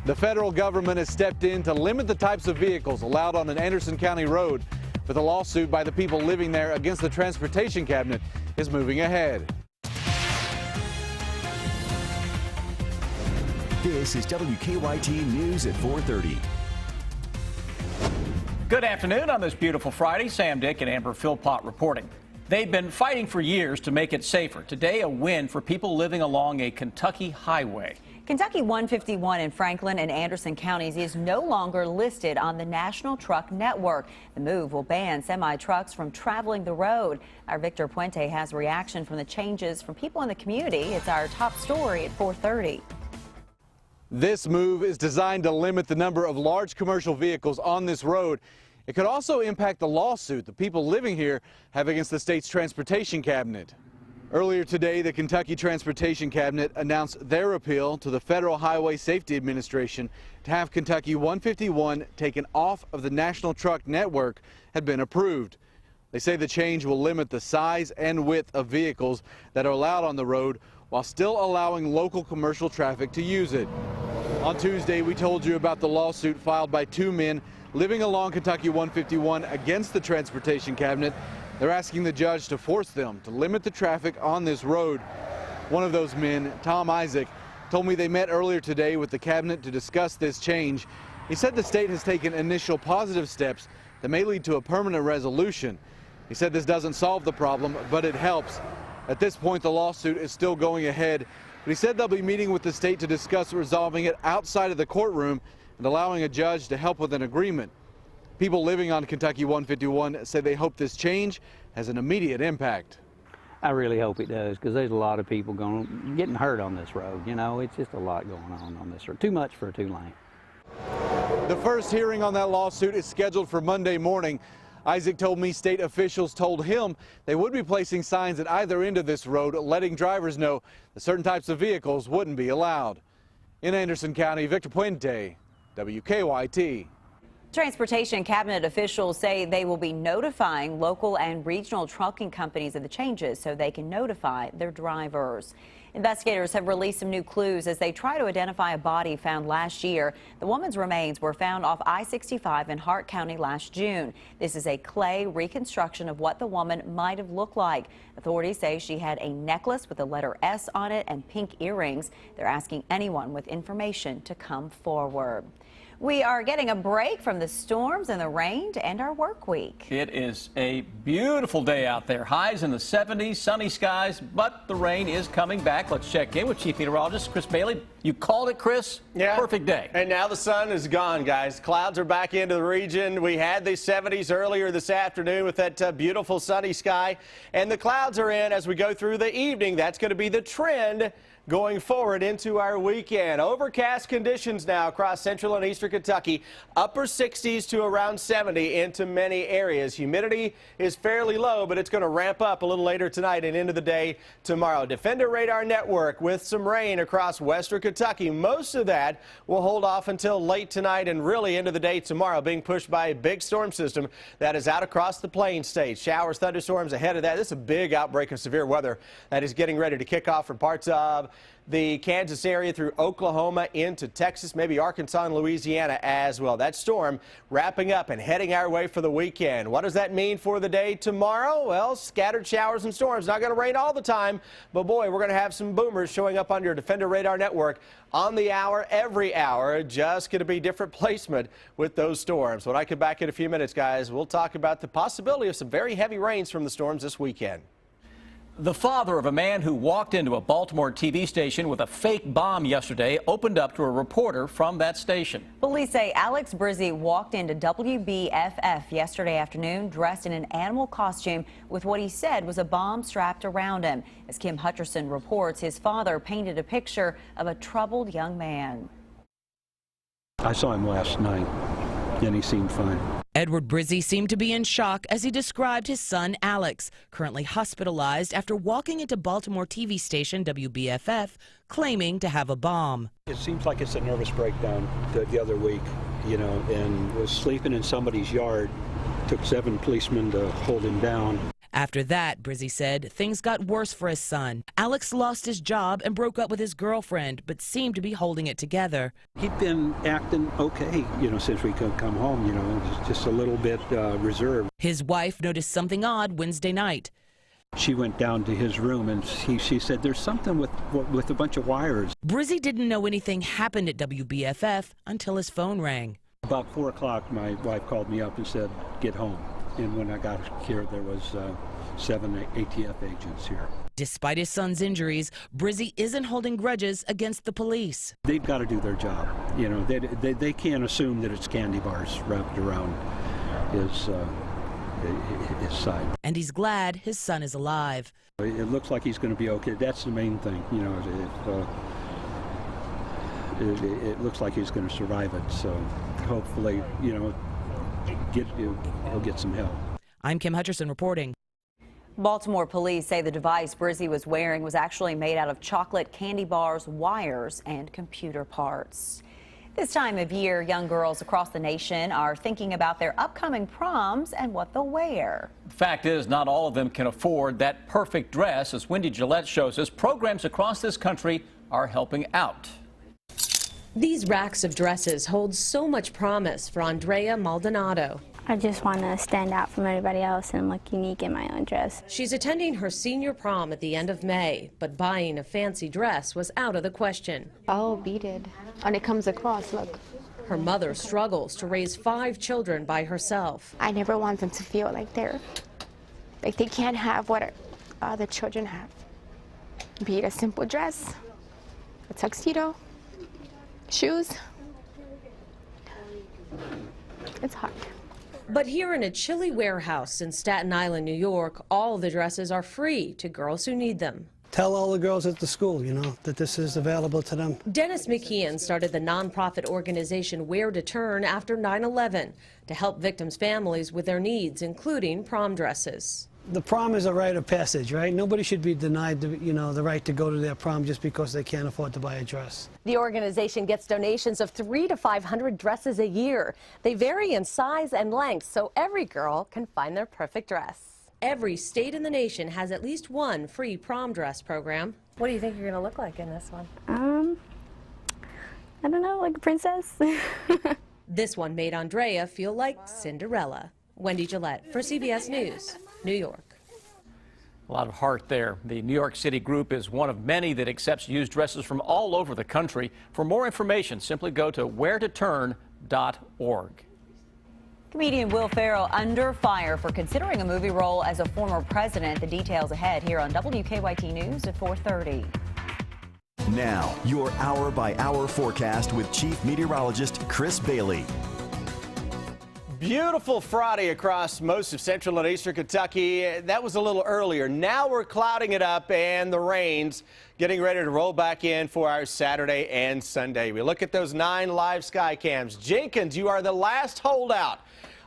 The federal government has stepped in to limit the types of vehicles allowed on an Anderson County road, but the lawsuit by the people living there against the transportation cabinet is moving ahead. This is WKYT News at 4:30. Good afternoon on this beautiful Friday. Sam Dick and Amber Philpott reporting. They've been fighting for years to make it safer. Today, a win for people living along a Kentucky highway. Kentucky 151 in Franklin and Anderson counties is no longer listed on the National Truck Network. The move will ban semi-trucks from traveling the road. Our Victor Puente has reaction from the changes from people in the community. It's our top story at 4:30. This move is designed to limit the number of large commercial vehicles on this road. It could also impact the lawsuit the people living here have against the state's transportation cabinet. Earlier today, the Kentucky Transportation Cabinet announced their appeal to the Federal Highway Safety Administration to have Kentucky 151 taken off of the National Truck Network had been approved. They say the change will limit the size and width of vehicles that are allowed on the road while still allowing local commercial traffic to use it. On Tuesday, we told you about the lawsuit filed by two men living along Kentucky 151 against the Transportation Cabinet. They're asking the judge to force them to limit the traffic on this road. One of those men, Tom Isaac, told me they met earlier today with the cabinet to discuss this change. He said the state has taken initial positive steps that may lead to a permanent resolution. He said this doesn't solve the problem, but it helps. At this point, the lawsuit is still going ahead, but he said they'll be meeting with the state to discuss resolving it outside of the courtroom and allowing a judge to help with an agreement. People living on Kentucky 151 say they hope this change has an immediate impact. I really hope it does, because there's a lot of people getting hurt on this road. You know, it's just a lot going on this road. Too much for a two-lane. The first hearing on that lawsuit is scheduled for Monday morning. Isaac told me state officials told him they would be placing signs at either end of this road, letting drivers know that certain types of vehicles wouldn't be allowed. In Anderson County, Victor Puente, WKYT. Transportation cabinet officials say they will be notifying local and regional trucking companies of the changes so they can notify their drivers. Investigators have released some new clues as they try to identify a body found last year. The woman's remains were found off I-65 in Hart County last June. This is a clay reconstruction of what the woman might have looked like. Authorities say she had a necklace with the letter S on it and pink earrings. They're asking anyone with information to come forward. We are getting a break from the storms and the rain to end our work week. It is a beautiful day out there. Highs in the 70s, sunny skies, but the rain is coming back. Let's check in with Chief Meteorologist Chris Bailey. You called it, Chris. Yeah. Perfect day. And now the sun is gone, guys. Clouds are back into the region. We had the 70s earlier this afternoon with that beautiful sunny sky. And the clouds are in as we go through the evening. That's going to be the trend going forward into our weekend. Overcast conditions now across central and eastern Kentucky. Upper 60s to around 70 into many areas. Humidity is fairly low, but it's going to ramp up a little later tonight and into the day tomorrow. Defender radar network with some rain across western Kentucky. Most of that will hold off until late tonight and really into the day tomorrow, being pushed by a big storm system that is out across the plains state. Showers, thunderstorms ahead of that. This is a big outbreak of severe weather that is getting ready to kick off for parts of the Kansas area through Oklahoma into Texas, maybe Arkansas and Louisiana as well. That storm wrapping up and heading our way for the weekend. What does that mean for the day tomorrow? Well, scattered showers and storms. Not going to rain all the time, but boy, we're going to have some boomers showing up on your Defender radar network on the hour, every hour. Just going to be different placement with those storms. When I come back in a few minutes, guys, we'll talk about the possibility of some very heavy rains from the storms this weekend. The father of a man who walked into a Baltimore TV station with a fake bomb yesterday opened up to a reporter from that station. Police say Alex Brizzi walked into WBFF yesterday afternoon dressed in an animal costume with what he said was a bomb strapped around him. As Kim Hutcherson reports, his father painted a picture of a troubled young man. I saw him last night, and he seemed fine. Edward Brizzi seemed to be in shock as he described his son Alex, currently hospitalized after walking into Baltimore TV station WBFF, claiming to have a bomb. It seems like it's a nervous breakdown the other week, you know, and was sleeping in somebody's yard. Took 7 policemen to hold him down. After that, Brizzy said, things got worse for his son. Alex lost his job and broke up with his girlfriend, but seemed to be holding it together. He'd been acting okay, since we could come home, just a little bit reserved. His wife noticed something odd Wednesday night. She went down to his room and she said there's something with a bunch of wires. Brizzy didn't know anything happened at WBFF until his phone rang. About 4 o'clock, my wife called me up and said, get home. And when I got here, there was 7 ATF agents here. Despite his son's injuries, Brizzy isn't holding grudges against the police. They've got to do their job. They can't assume that it's candy bars wrapped around his side. And he's glad his son is alive. It looks like he's going to be okay. That's the main thing. It looks like he's going to survive it. So hopefully, he'll get some help. I'm Kim Hutcherson reporting. Baltimore police say the device Brizzy was wearing was actually made out of chocolate candy bars, wires, and computer parts. This time of year, young girls across the nation are thinking about their upcoming proms and what they'll wear. The fact is, not all of them can afford that perfect dress. As Wendy Gillette shows us, programs across this country are helping out. These racks of dresses hold so much promise for Andrea Maldonado. I just want to stand out from everybody else and look unique in my own dress. She's attending her senior prom at the end of May, but buying a fancy dress was out of the question. Oh, beaded. And it comes across, look. Her mother struggles to raise 5 children by herself. I never want them to feel like they can't have what other children have. Be it a simple dress, a tuxedo, shoes. It's hard. But here in a chilly warehouse in Staten Island, New York, all the dresses are free to girls who need them. Tell all the girls at the school, that this is available to them. Dennis McKeon started the nonprofit organization Where to Turn after 9/11 to help victims' families with their needs, including prom dresses. The prom is a rite of passage, right? Nobody should be denied, the right to go to their prom just because they can't afford to buy a dress. The organization gets donations of 300 to 500 dresses a year. They vary in size and length, so every girl can find their perfect dress. Every state in the nation has at least one free prom dress program. What do you think you're going to look like in this one? I don't know, like a princess. This one made Andrea feel like Cinderella. Wendy Gillette for CBS News, New York. A lot of heart there. The New York City group is one of many that accepts used dresses from all over the country. For more information, simply go to wheretoturn.org. Comedian Will Ferrell under fire for considering a movie role as a former president. The details ahead here on WKYT News at 4:30. Now, your hour-by-hour forecast with Chief Meteorologist Chris Bailey. Beautiful Friday across most of central and eastern Kentucky. That was a little earlier. Now we're clouding it up and the rain's getting ready to roll back in for our Saturday and Sunday. We look at those 9 live sky cams. Jenkins, you are the last holdout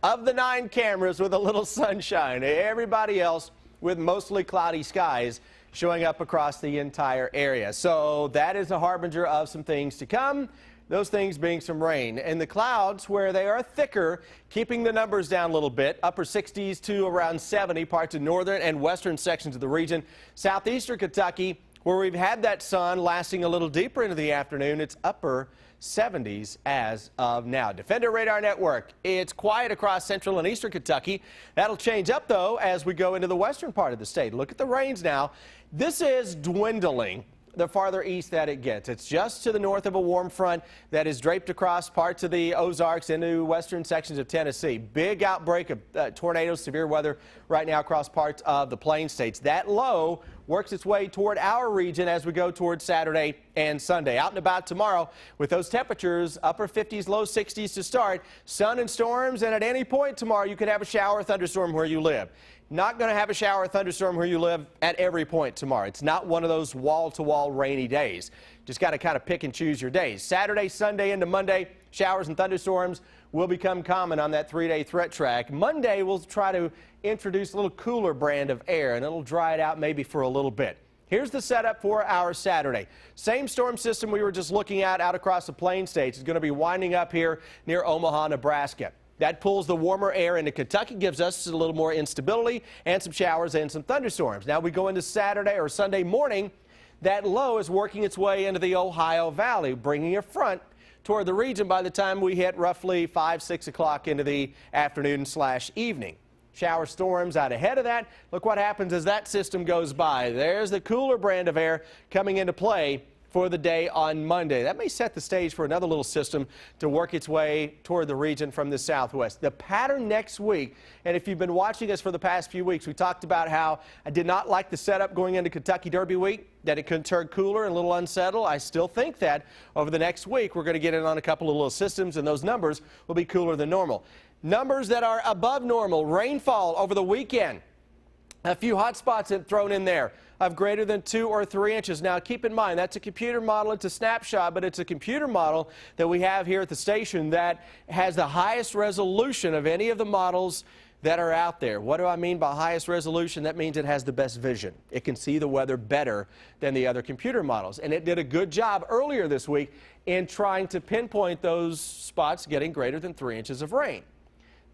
of the 9 cameras with a little sunshine. Everybody else with mostly cloudy skies showing up across the entire area. So that is a harbinger of some things to come. Those things being some rain. And the clouds, where they are thicker, keeping the numbers down a little bit. Upper 60s to around 70, parts of northern and western sections of the region. Southeastern Kentucky, where we've had that sun lasting a little deeper into the afternoon, it's upper 70s as of now. Defender Radar Network, it's quiet across central and eastern Kentucky. That'll change up, though, as we go into the western part of the state. Look at the rains now. This is dwindling the farther east that it gets. It's just to the north of a warm front that is draped across parts of the Ozarks into western sections of Tennessee. Big outbreak of tornadoes, severe weather right now across parts of the Plains states. That low works its way toward our region as we go towards Saturday and Sunday. Out and about tomorrow with those temperatures, upper 50s, low 60s to start. Sun and storms, and at any point tomorrow you could have a shower or thunderstorm where you live. Not going to have a shower or thunderstorm where you live at every point tomorrow. It's not one of those wall-to-wall rainy days. Just got to kind of pick and choose your days. Saturday, Sunday into Monday, showers and thunderstorms will become common on that 3-day threat track. Monday, we'll try to introduce a little cooler brand of air, and it'll dry it out maybe for a little bit. Here's the setup for our Saturday. Same storm system we were just looking at out across the Plains states is going to be winding up here near Omaha, Nebraska. That pulls the warmer air into Kentucky, gives us a little more instability and some showers and some thunderstorms. Now we go into Saturday or Sunday morning. That low is working its way into the Ohio Valley, bringing a front toward the region by the time we hit roughly 5, 6 o'clock into the afternoon/evening. Shower storms out ahead of that. Look what happens as that system goes by. There's the cooler brand of air coming into play for the day on Monday. That may set the stage for another little system to work its way toward the region from the southwest. The pattern next week, and if you've been watching us for the past few weeks, we talked about how I did not like the setup going into Kentucky Derby week, that it could turn cooler and a little unsettled. I still think that over the next week we're going to get in on a couple of little systems, and those numbers will be cooler than normal. Numbers that are above normal, rainfall over the weekend. A few hot spots thrown in there of greater than 2 or 3 inches. Now, keep in mind, that's a computer model. It's a snapshot, but it's a computer model that we have here at the station that has the highest resolution of any of the models that are out there. What do I mean by highest resolution? That means it has the best vision. It can see the weather better than the other computer models. And it did a good job earlier this week in trying to pinpoint those spots getting greater than 3 inches of rain.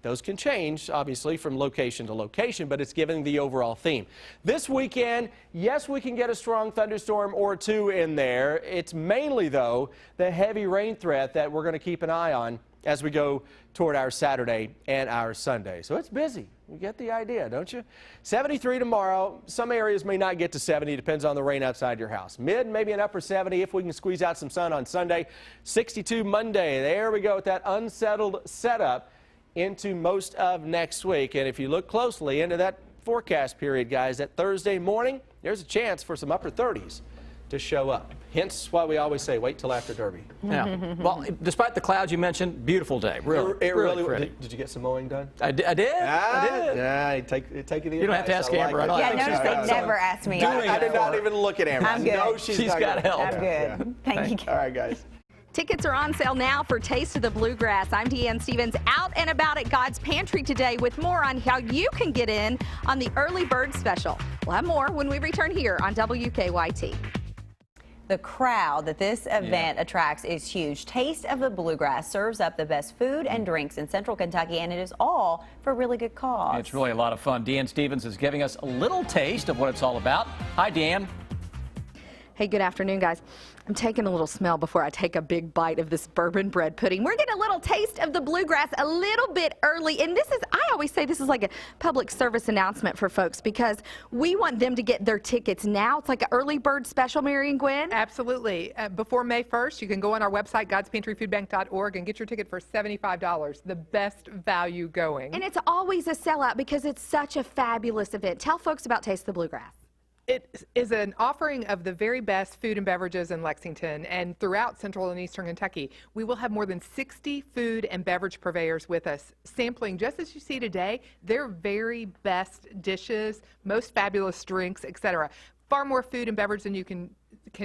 Those can change, obviously, from location to location, but it's giving the overall theme. This weekend, yes, we can get a strong thunderstorm or two in there. It's mainly, though, the heavy rain threat that we're going to keep an eye on as we go toward our Saturday and our Sunday. So it's busy. You get the idea, don't you? 73 tomorrow. Some areas may not get to 70. Depends on the rain outside your house. Mid, maybe an upper 70 if we can squeeze out some sun on Sunday. 62 Monday. There we go with that unsettled setup into most of next week. And if you look closely into that forecast period, guys, that Thursday morning, there's a chance for some upper 30s to show up. Hence why we always say wait till after Derby. Yeah. Well, despite the clouds you mentioned, beautiful day. Really pretty. Did you get some mowing done? I did. Yeah, take you the You don't have to ask Amber. Yeah, notice they never ask me. I did not even look at Amber. I'm good. No, she's got help. I'm good. Yeah. Thank you. All right, guys. Tickets are on sale now for Taste of the Bluegrass. I'm Deanne Stevens, out and about at God's Pantry today with more on how you can get in on the early bird special. We'll have more when we return here on WKYT. The crowd that this event attracts is huge. Taste of the Bluegrass serves up the best food and drinks in Central Kentucky, and it is all for a really good cause. It's really a lot of fun. Deanne Stevens is giving us a little taste of what it's all about. Hi, Deanne. Hey, good afternoon, guys. I'm taking a little smell before I take a big bite of this bourbon bread pudding. We're getting a little taste of the Bluegrass a little bit early, and this is, I always say this is like a public service announcement for folks because we want them to get their tickets now. It's like an early bird special, Mary and Gwen. Absolutely. Before May 1st, you can go on our website, godspantryfoodbank.org, and get your ticket for $75. The best value going. And it's always a sellout because it's such a fabulous event. Tell folks about Taste the Bluegrass. It is an offering of the very best food and beverages in Lexington and throughout Central and Eastern Kentucky. We will have more than 60 food and beverage purveyors with us, sampling, just as you see today, their very best dishes, most fabulous drinks, etc. Far more food and beverage than you can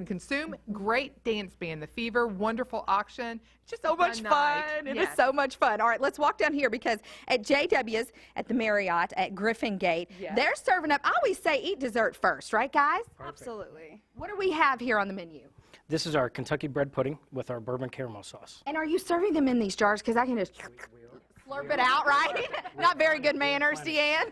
consume. Great dance band, The Fever, wonderful auction. Just so much fun. It is so much fun. All right, let's walk down here because at JW's at the Marriott at Griffin Gate, they're serving up, I always say eat dessert first, right guys? Absolutely. What do we have here on the menu? This is our Kentucky bread pudding with our bourbon caramel sauce. And are you serving them in these jars? Because I can just slurp it out, right? Not very good manners, Deanne.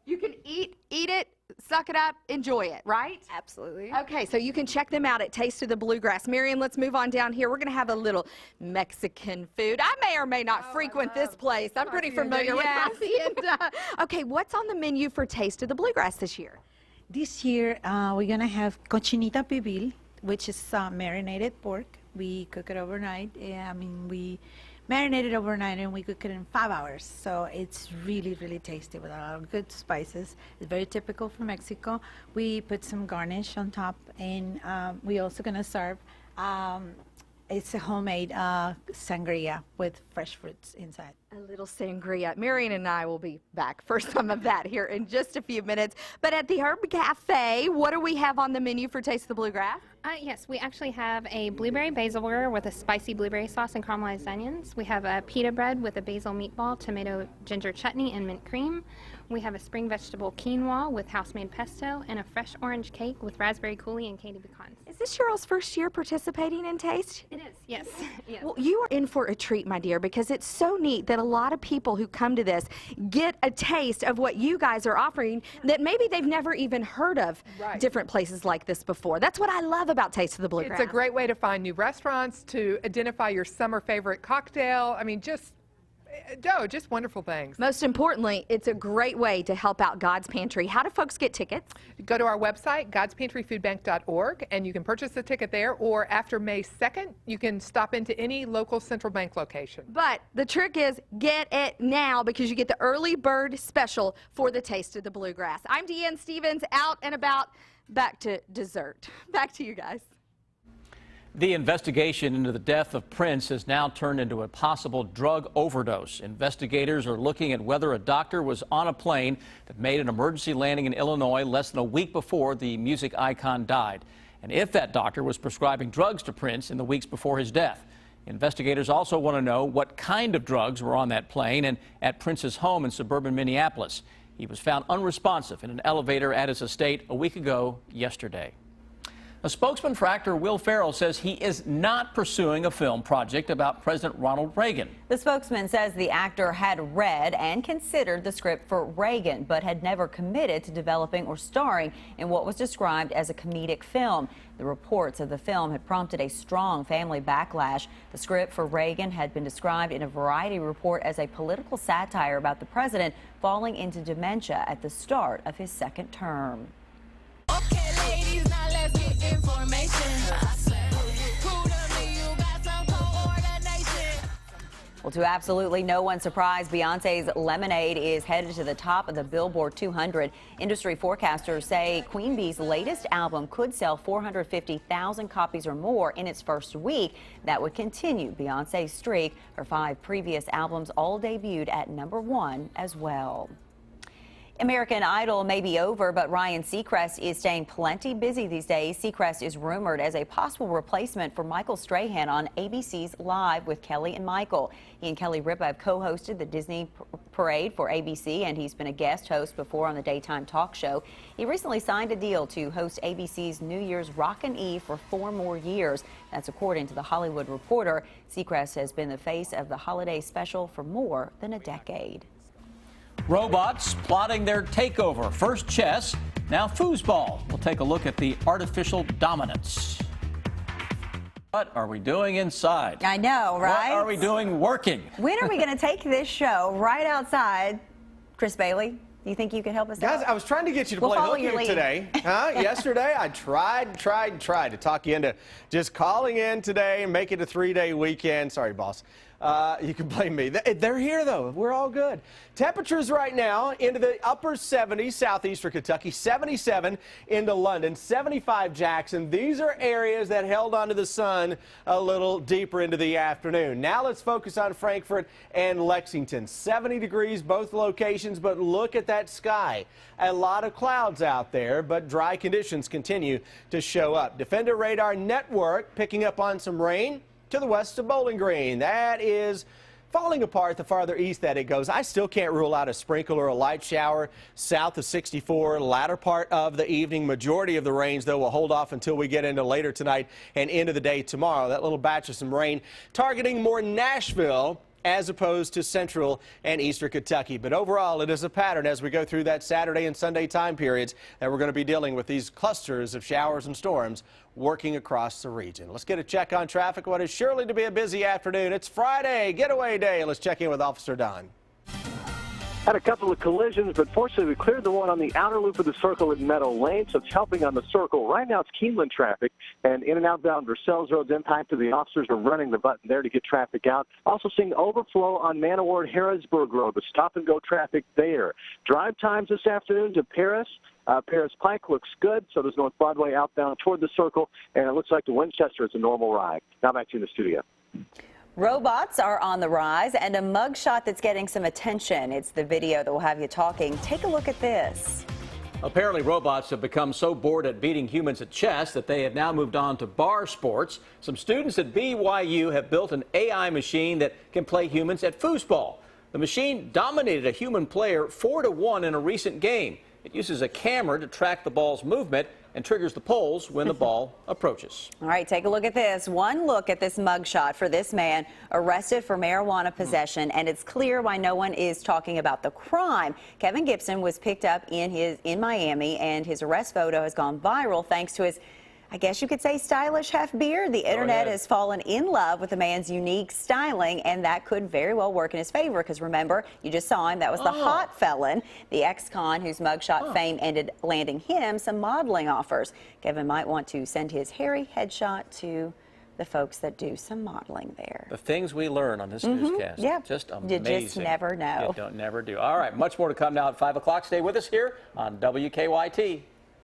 You can eat it, suck it up, enjoy it, right? Absolutely. Okay, so you can check them out at Taste of the Bluegrass. Marion, let's move on down here. We're going to have a little Mexican food. I may or may not frequent this place. I'm pretty familiar with Hacienda. Okay, what's on the menu for Taste of the Bluegrass this year? This year, we're going to have cochinita pibil, which is marinated pork. We cook it overnight. We marinate it overnight and we cook it in 5 hours. So it's really, really tasty with a lot of good spices. It's very typical for Mexico. We put some garnish on top, and we're also going to serve, it's a homemade sangria with fresh fruits inside. A little sangria. Marion and I will be back for some of that here in just a few minutes. But at the Herb Cafe, what do we have on the menu for Taste of the Bluegrass? Yes, we actually have a blueberry basil burger with a spicy blueberry sauce and caramelized onions. We have a pita bread with a basil meatball, tomato ginger chutney, and mint cream. We have a spring vegetable quinoa with house-made pesto and a fresh orange cake with raspberry coulis and candy pecans. Is this your all's first year participating in Taste? It is, yes. Yes. Well, you are in for a treat, my dear, because it's so neat that that a lot of people who come to this get a taste of what you guys are offering that maybe they've never even heard of different places like this before. That's what I love about Taste of the Bluegrass. It's a great way to find new restaurants, to identify your summer favorite cocktail. I mean, just wonderful things. Most importantly, it's a great way to help out God's Pantry. How do folks get tickets? Go to our website, godspantryfoodbank.org, and you can purchase a ticket there, or after May 2nd, you can stop into any local Central Bank location. But the trick is get it now because you get the early bird special for the Taste of the Bluegrass. I'm Deanne Stevens, out and about, back to dessert. Back to you guys. The investigation into the death of Prince has now turned into a possible drug overdose. Investigators are looking at whether a doctor was on a plane that made an emergency landing in Illinois less than a week before the music icon died, and if that doctor was prescribing drugs to Prince in the weeks before his death. Investigators also want to know what kind of drugs were on that plane and at Prince's home in suburban Minneapolis. He was found unresponsive in an elevator at his estate a week ago yesterday. A spokesman for actor Will Ferrell says he is not pursuing a film project about President Ronald Reagan. The spokesman says the actor had read and considered the script for Reagan, but had never committed to developing or starring in what was described as a comedic film. The reports of the film had prompted a strong family backlash. The script for Reagan had been described in a Variety report as a political satire about the president falling into dementia at the start of his second term. Okay, ladies, now let's get information. Well, to absolutely no one's surprise, Beyonce's Lemonade is headed to the top of the Billboard 200. Industry forecasters say Queen Bee's latest album could sell 450,000 copies or more in its first week. That would continue Beyonce's streak. Her 5 previous albums all debuted at #1 as well. American Idol may be over, but Ryan Seacrest is staying plenty busy these days. Seacrest is rumored as a possible replacement for Michael Strahan on ABC's Live with Kelly and Michael. He and Kelly Ripa have co-hosted the Disney Parade for ABC, and he's been a guest host before on the daytime talk show. He recently signed a deal to host ABC's New Year's Rockin' Eve for 4 more years. That's according to The Hollywood Reporter. Seacrest has been the face of the holiday special for more than a decade. Robots plotting their takeover. First chess, now foosball. We'll take a look at the artificial dominance. What are we doing inside? I know, right? What are we doing working? When are we going to take this show right outside? Chris Bailey, do you think you could help us out? Guys, I was trying to get you to play hooky today. Yesterday, I tried to talk you into just calling in today and make it a 3-day weekend. Sorry, boss. You can blame me. They're here, though. We're all good. Temperatures right now into the upper 70s, southeastern Kentucky, 77 into London, 75 Jackson. These are areas that held onto the sun a little deeper into the afternoon. Now let's focus on Frankfort and Lexington. 70 degrees, both locations, but look at that sky. A lot of clouds out there, but dry conditions continue to show up. Defender Radar Network picking up on some rain to the west of Bowling Green. That is falling apart the farther east that it goes. I still can't rule out a sprinkle or a light shower south of 64, latter part of the evening. Majority of the rains, though, will hold off until we get into later tonight and into the day tomorrow. That little batch of some rain targeting more Nashville as opposed to central and eastern Kentucky. But overall, it is a pattern as we go through that Saturday and Sunday time periods that we're going to be dealing with these clusters of showers and storms working across the region. Let's get a check on traffic. What is surely to be a busy afternoon. It's Friday, getaway day. Let's check in with Officer Don. Had a couple of collisions, but fortunately we cleared the one on the outer loop of the circle at Meadow Lane, so it's helping on the circle. Right now it's Keeneland traffic, and in and outbound Versailles Road's impacted. The officers are running the button there to get traffic out. Also seeing overflow on Manaward Harrisburg Road, the stop-and-go traffic there. Drive times this afternoon to Paris. Paris Pike looks good, so does North Broadway outbound toward the circle, and it looks like to Winchester is a normal ride. Now back to you in the studio. Robots are on the rise, and a mugshot that's getting some attention. It's the video that will have you talking. Take a look at this. Apparently, robots have become so bored at beating humans at chess that they have now moved on to bar sports. Some students at BYU have built an AI machine that can play humans at foosball. The machine dominated a human player 4-1 in a recent game. It uses a camera to track the ball's movement and triggers the polls when the ball approaches. All right, take a look at this. One look at this mugshot for this man arrested for marijuana possession, and it's clear why no one is talking about the crime. Kevin Gibson was picked up in Miami, and his arrest photo has gone viral thanks to his, I guess you could say, stylish half beard. The internet has fallen in love with the man's unique styling, and that could very well work in his favor because remember, you just saw him. That was the hot felon, the ex-con whose mugshot fame ended landing him some modeling offers. Kevin might want to send his hairy headshot to the folks that do some modeling there. The things we learn on this newscast. Yeah. Just amazing. You just never know. You don't never do. All right, much more to come now at 5 o'clock. Stay with us here on WKYT.